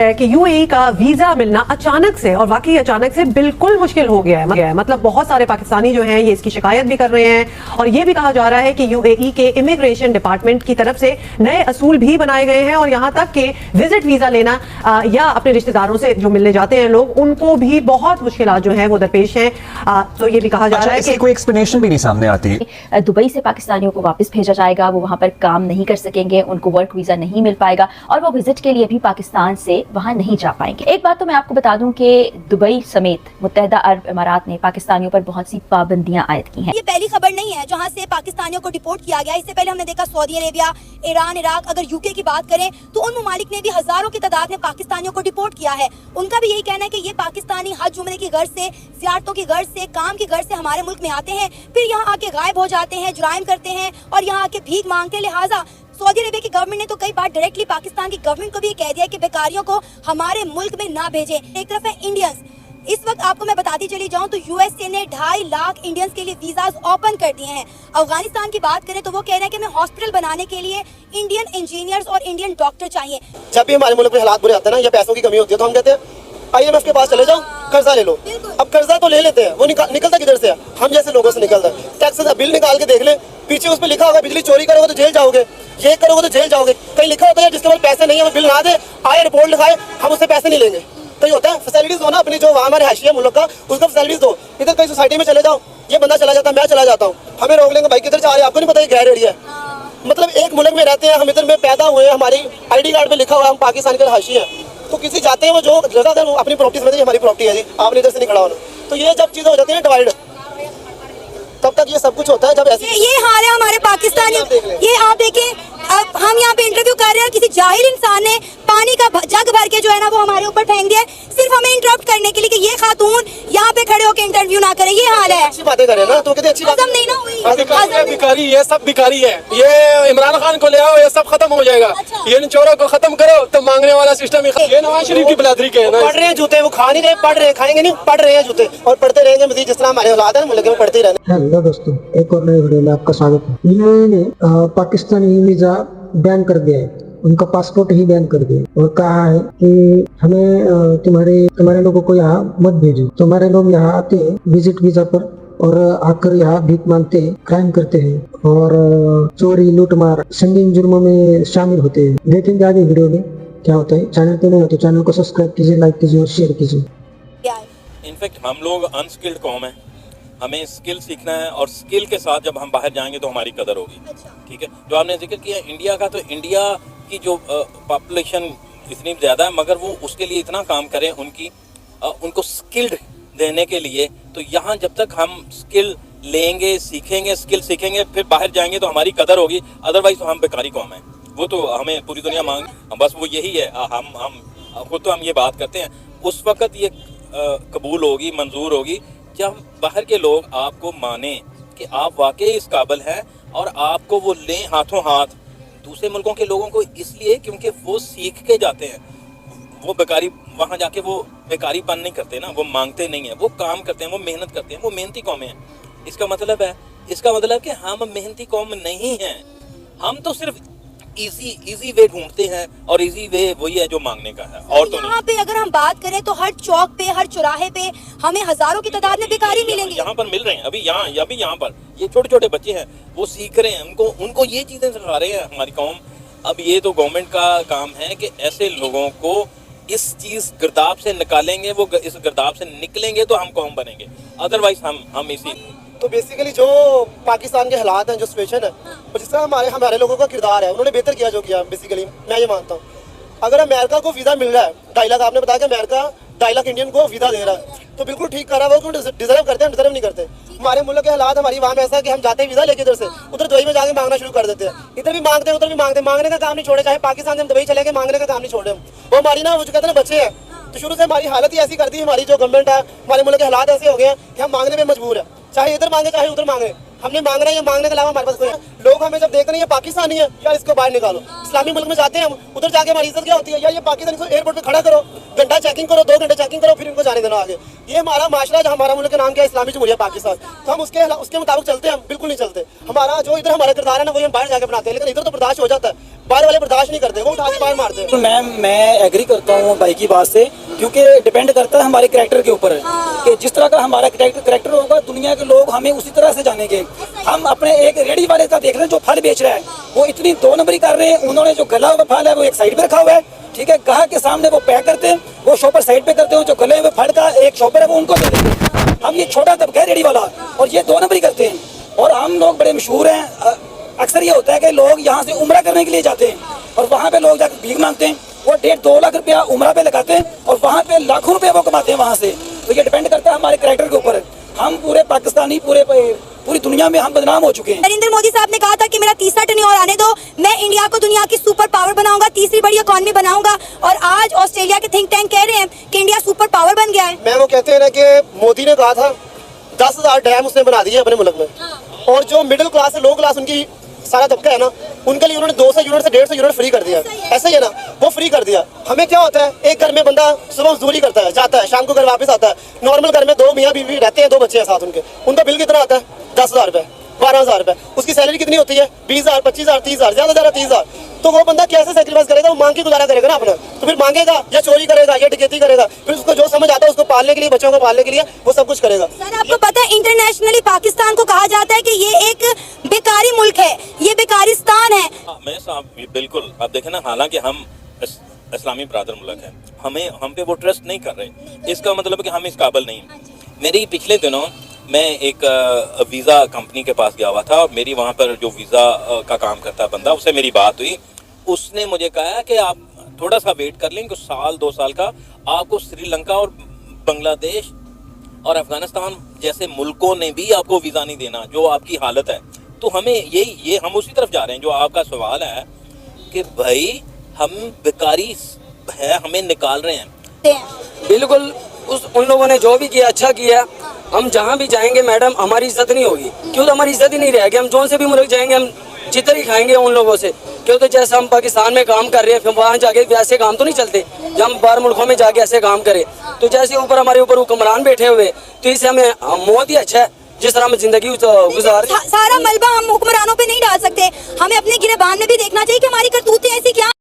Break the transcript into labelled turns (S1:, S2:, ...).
S1: कि यूएई का वीजा मिलना अचानक से और वाकई अचानक से बिल्कुल मुश्किल हो गया है। मतलब बहुत सारे पाकिस्तानी जो हैं ये इसकी शिकायत भी कर रहे हैं और ये भी कहा जा रहा है कि यूएई के इमिग्रेशन डिपार्टमेंट की तरफ से नए असूल भी बनाए गए हैं और यहाँ तक कि विजिट वीजा लेना या अपने रिश्तेदारों से जो मिलने जाते हैं लोग उनको भी बहुत मुश्किलात जो है वो दरपेश हैं। तो ये भी कहा जा रहा है कि
S2: कोई एक्सप्लेनेशन भी नहीं सामने आती।
S3: दुबई से पाकिस्तानियों को वापस भेजा जाएगा, वो वहाँ पर काम नहीं कर सकेंगे, उनको वर्क वीजा नहीं मिल पाएगा और वो विजिट के लिए भी पाकिस्तान से वहाँ नहीं जा पाएंगे। एक बात तो मैं आपको बता दूं कि दुबई समेत मुत्तहिदा अरब इमारात ने पाकिस्तानियों पर बहुत सी पाबंदियां आयद की हैं।
S4: ये पहली खबर नहीं है जहां से पाकिस्तानियों को डिपोर्ट किया गया। इससे पहले हमने देखा सऊदी अरेबिया, ईरान, इराक, अगर यूके की बात करें तो उन ममालिक ने भी हजारों की तादाद में पाकिस्तानियों को डिपोर्ट किया है। उनका भी यही कहना है कि ये पाकिस्तानी हज उम्रे की गर्ज से, ज़ियारतों की गर्ज से, काम की गर्ज से हमारे मुल्क में आते हैं, फिर यहाँ आके गायब हो जाते हैं, जुराइम करते हैं और यहाँ आके भीख मांगते हैं। लिहाजा सऊदी अरेबिया की गवर्नमेंट ने तो कई बार डायरेक्टली पाकिस्तान की गवर्नमेंट को भी कह दिया कि बेकारियों को हमारे मुल्क में ना भेजें। एक तरफ है इंडियंस। इस वक्त आपको मैं बताती चली जाऊं तो यूएसए ने 2.5 लाख इंडियंस के लिए वीजाज ओपन कर दिए हैं। अफगानिस्तान की बात करें तो वो कह रहे हैं कि हमें हॉस्पिटल बनाने के लिए इंडियन इंजीनियर्स और इंडियन डॉक्टर चाहिए।
S5: जब भी हमारे मुल्क में हालात बुरे आते हैं ना या पैसों की कमी होती है तो हम कहते हैं IMF के पास चले जाओ, कर्जा ले लो। अब कर्जा तो ले लेते हैं, वो निकलता किधर से है? हम जैसे लोगों से निकलता है। टैक्स का बिल निकाल के देख ले, पीछे उस पर लिखा होगा बिजली चोरी करोगे तो जेल जाओगे, ये करोगे तो जेल जाओगे। कहीं लिखा होता है जिसके पास पैसे नहीं है वो बिल ना दे, आए रिपोर्ट लिखाए, हम उससे पैसे नहीं लेंगे। कहीं होता है फैसिलिटीज दो ना अपनी, जो वहाँ हमारे हाशिया मुल्क का उसका फैसिलिटीज दो। इधर कहीं सोसाइटी में चले जाओ, ये बंदा चला जाता है, मैं चला जाता हूँ, हमें रोक लेंगे, भाई किधर जा रहे हैं, आपको नहीं पता ये गैर एरिया है। मतलब एक मुल्क में रहते हैं, हम इधर में पैदा हुए हैं, हमारी ID कार्ड पे लिखा हुआ है हम पाकिस्तान के हाशी है, तो किसी जाते हैं वो जो जगह है वो अपनी प्रॉपर्टी समझते हैं हमारी प्रॉपर्टी है जी, आपने इधर से नहीं खड़ा होना। तो ये जब चीजें हो जाती है डिवाइड, तब तक ये सब कुछ होता है। जब ऐसे
S4: ये हाल है हमारे पाकिस्तानी। ये आप देखें, अब हम यहाँ पे इंटरव्यू कर रहे हैं, किसी जाहिल इंसान ने पानी का जग भर के जो है ना वो हमारे ऊपर फेंक दिया, सिर्फ हमें इंटरप्ट करने के लिए कि ये खातून यहाँ पे खड़े होकर इंटरव्यू ना करें। ये हाल है।
S5: अच्छी बातें करें ना तो कहते अच्छी बात
S4: नहीं ना हुई।
S6: भिखारी, ये सब भिखारी है। ये इमरान खान को ले आओ, ये सब खत्म हो जाएगा। ये इन चोरों को खत्म करो तो मांगने वाला सिस्टम ये नवाज शरीफ की बिलादरी के है ना।
S5: पढ़ रहे हैं जूते, वो खा नहीं रहे, पढ़ रहे, खाएंगे नहीं, पढ़ रहे हैं जूते और पढ़ते रहेंगे मजीद, जिस तरह हमारे औलाद है मुल्क में पढ़ते ही रहने।
S7: हेलो दोस्तों, एक और नई वीडियो में आपका स्वागत है। इन्होंने पाकिस्तानी वीजा बैन कर दिया है, उनका पासपोर्ट ही बैन कर दिया और कहा है कि हमें तुम्हारे लोगों को यहाँ मत भेजो। तुम्हारे लोग यहाँ आते हैं विजिट वीजा पर और आकर यहाँ भीख मांगते हैं, क्राइम करते हैं और चोरी लूटमार संगीन जुर्मों में शामिल होते हैं। देखेंगे आगे वीडियो में क्या होता है। चैनल पे नहीं हो तो चैनल को सब्सक्राइब कीजिए, लाइक कीजिए और शेयर कीजिए।
S8: इनफैक्ट हम लोग अनस्किल्ड कौम है, हमें स्किल सीखना है और स्किल के साथ जब हम बाहर जाएंगे तो हमारी कदर होगी। ठीक है, जो आपने जिक्र किया इंडिया का, तो इंडिया की जो पॉपुलेशन इतनी ज़्यादा है मगर वो उसके लिए इतना काम करें उनको स्किल्ड देने के लिए, तो यहाँ जब तक हम स्किल लेंगे, सीखेंगे, स्किल सीखेंगे, फिर बाहर जाएंगे तो हमारी कदर होगी। अदरवाइज तो हम बेकारी कौम है, वो तो हमें पूरी दुनिया मांग, बस वो यही है। हम खुद तो हम ये बात करते हैं, उस वक़्त ये कबूल होगी, मंजूर होगी जब बाहर के लोग आपको माने कि आप वाकई इस काबिल हैं और आपको वो लें हाथों हाथ। दूसरे मुल्कों के लोगों को इसलिए क्योंकि वो सीख के जाते हैं, वो बेकारी वहाँ जाके वो बेकारीपन नहीं करते ना, वो मांगते नहीं है, वो काम करते हैं, वो मेहनत करते हैं, वो मेहनती कौमें हैं। इसका मतलब कि हम मेहनती कौम नहीं हैं, हम तो सिर्फ इजी वे ढूंढते हैं और इजी वे वही है जो मांगने का है और तो नहीं।
S4: यहाँ पे अगर हम बात करें तो हर चौक पे, हर चौराहे पे हमें हजारों की तादाद में बेकारी मिलेंगी।
S8: यहाँ पर मिल रहे हैं, अभी यहाँ पर ये छोटे छोटे बच्चे हैं, वो सीख रहे हैं, उनको ये चीजें सिखा रहे हैं हमारी कौम। अब ये तो गवर्नमेंट का काम है कि ऐसे लोगों को इस चीज गिरदाब से निकालेंगे, वो इस गिरदाब से निकलेंगे तो हम कौम बनेंगे, अदरवाइज हम इसी।
S5: तो बेसिकली जो पाकिस्तान के हालात हैं, जो सिचुएशन है, और जिस तरह हमारे लोगों का किरदार है, उन्होंने बेहतर किया जो किया। बेसिकली मैं ये मानता हूँ, अगर अमेरिका को वीज़ा मिल रहा है 2.5 लाख, आपने बताया कि अमेरिका 2.5 लाख इंडियन को वीज़ा दे रहा है, तो बिल्कुल ठीक कर रहा है। वो डिजर्व करते हैं, डिजर्व नहीं करते। हमारे मुल्क के हालात, हमारी वहाँ में ऐसा कि हम जाते हैं वीज़ा लेके इधर से, उधर दुबई में जाके मांगना शुरू कर देते हैं। इधर भी मांगते हैं, उधर भी मांगते हैं, मांगने का काम नहीं छोड़े। चाहे पाकिस्तान से हम दुबई चले गए, मांगने का काम नहीं छोड़े हम। वो हमारी ना, वो जो कहते हैं ना बच्चे हैं, तो शुरू से हमारी हालत ही ऐसी कर दी, हमारी जो गवर्नमेंट है, हमारे मुल्क के हालात ऐसे हो गए हैं कि हम मांगने में मजबूर है, चाहे इधर मांगे चाहे उधर मांगे। हमने मांगना है, ये मांगने के अलावा हमारे पास कोई लोग हमें जब देखते नहीं ये पाकिस्तानी है या इसको बाहर निकालो। इस्लामी मुल्क में जाते हैं हम, उधर जाके हमारी इज्जत क्या होती है? या ये पाकिस्तानी को एयरपोर्ट पे खड़ा करो, घंटा चेकिंग करो, 2 घंटे चेकिंग करो, फिर इनको जाने देना आगे। ये हमारा माशरा, जो हमारा मुल्क का नाम क्या है, इस्लामी जमहूरिया पाकिस्तान, तो हम उसके मुताबिक चलते हैं? हम बिल्कुल नहीं चलते। हमारा जो इधर हमारा किरदार है ना, वही हम बाहर जाके बनाते हैं, लेकिन इधर तो बर्दाश्त हो जाता है, बाहर वाले बर्दाश्त नहीं करते, वो उठा के बाहर मारते हैं।
S2: मैं एग्री करता हूँ भाई की बात से, क्योंकि डिपेंड करता है हमारे कैरेक्टर के ऊपर कि जिस तरह का हमारा कैरेक्टर होगा, दुनिया के लोग हमें उसी तरह से जानेंगे। हम अपने एक रेडी वाले का देख रहे हैं जो फल बेच रहा है, वो इतनी 2 नंबरी कर रहे हैं, उन्होंने जो गला हुआ फल है वो एक साइड पे रखा हुआ है, ठीक है, ग्राहक के सामने वो पैक करते हैं, वो शॉपर साइड पे करते हैं, जो गले हुए फल का एक शॉपर है वो उनको दे देते हैं। हम ये छोटा तबका है रेडी वाला, और ये 2 नंबरी करते हैं, और हम लोग बड़े मशहूर हैं। अक्सर ये होता है कि लोग यहाँ से उम्रा करने के लिए जाते हैं और वहाँ पे लोग जाकर भीख मांगते हैं, वो 1.5-2 लाख रुपया उम्रा पे लगाते हैं और वहाँ पे लाखों रुपए वो कमाते हैं वहाँ से। तो ये डिपेंड करता है हमारे कैरेक्टर के ऊपर। हम पूरे पाकिस्तानी पूरी दुनिया में हम बदनाम हो चुके हैं।
S4: नरेंद्र मोदी साहब ने कहा था कि मेरा तीसरा टर्न आने दो, मैं इंडिया को दुनिया की सुपर पावर बनाऊंगा, तीसरी बड़ी इकॉनमी बनाऊंगा, और आज ऑस्ट्रेलिया के थिंक टैंक कह रहे हैं कि इंडिया सुपर पावर बन गया है।
S5: मैं वो कहते हैं ना कि मोदी ने कहा था 10,000 डैम उसने बना दिए अपने मुल्क में, और जो मिडिल क्लास है, लो क्लास, उनकी सारा तबका है ना, उनके लिए उन्होंने 200 यूनिट से 150 यूनिट फ्री कर दिया। ऐसा ही है ना, वो फ्री कर दिया। हमें क्या होता है, एक घर में बंदा सुबह मजदूरी करता है, जाता है, शाम को घर वापस आता है। नॉर्मल घर में 2 मियाँ बीवी रहते हैं, 2 बच्चे हैं साथ उनके, उनका बिल कितना आता है? 10,000 रुपए, 12,000 रुपए। उसकी सैलरी कितनी होती है? 20,000, 25,000, 30,000, ज्यादा 30,000। तो वो बंदा कैसे सेक्रीफाइस करेगा? वो मांग के गुजारा करेगा ना अपना, तो फिर मांगेगा या चोरी करेगा या डकैती करेगा, फिर उसको जो समझ आता है उसको पालने के लिए, बच्चों को पालने के लिए वो सब कुछ करेगा।
S4: सर, आपको पता है इंटरनेशनली पाकिस्तान को कहा जाता है कि ये एक बेकारी मुल्क है, ये बेकारिस्तान है।
S8: मैं साहब बिल्कुल, आप देखें ना, हालांकि हम इस्लामी ब्रादर मुल्क है, हम पे वो ट्रस्ट नहीं कर रहे, इसका मतलब है कि हम इस काबिल नहीं। मेरी पिछले दिनों मैं एक वीज़ा कंपनी के पास गया हुआ था, और मेरी वहाँ पर जो वीज़ा का काम करता है बंदा, उससे मेरी बात हुई। उसने मुझे कहा कि आप थोड़ा सा वेट कर लें, कुछ 1-2 साल का आपको श्रीलंका और बांग्लादेश और अफगानिस्तान जैसे मुल्कों ने भी आपको वीज़ा नहीं देना, जो आपकी हालत है। तो हमें ये हम उसी तरफ जा रहे हैं। जो आपका सवाल है कि भाई हम बेकारी है, हमें निकाल रहे हैं।
S9: बिल्कुल, उन लोगों ने जो भी किया अच्छा किया। हम जहाँ भी जाएंगे मैडम, हमारी इज्जत नहीं होगी, क्यों? तो हमारी इज्जत ही नहीं रहेगी। हम जोन से भी मुल्क जाएंगे, हम चितर ही खाएंगे उन लोगों से, क्यों? तो जैसे हम पाकिस्तान में काम कर रहे हैं, फिर वहाँ जाके वैसे काम तो नहीं चलते, जब हम बाहर मुल्कों में जाके ऐसे काम करें। तो जैसे ऊपर हमारे ऊपर हुक्मरान बैठे हुए, तो इससे हमें बहुत ही अच्छा है जिस तरह हम जिंदगी गुजार।
S4: सारा मलबा हम हुक्मरानों पे नहीं डाल सकते, हमें अपने गिरेबान में भी देखना चाहिए कि हमारी करतूतें ऐसी क्या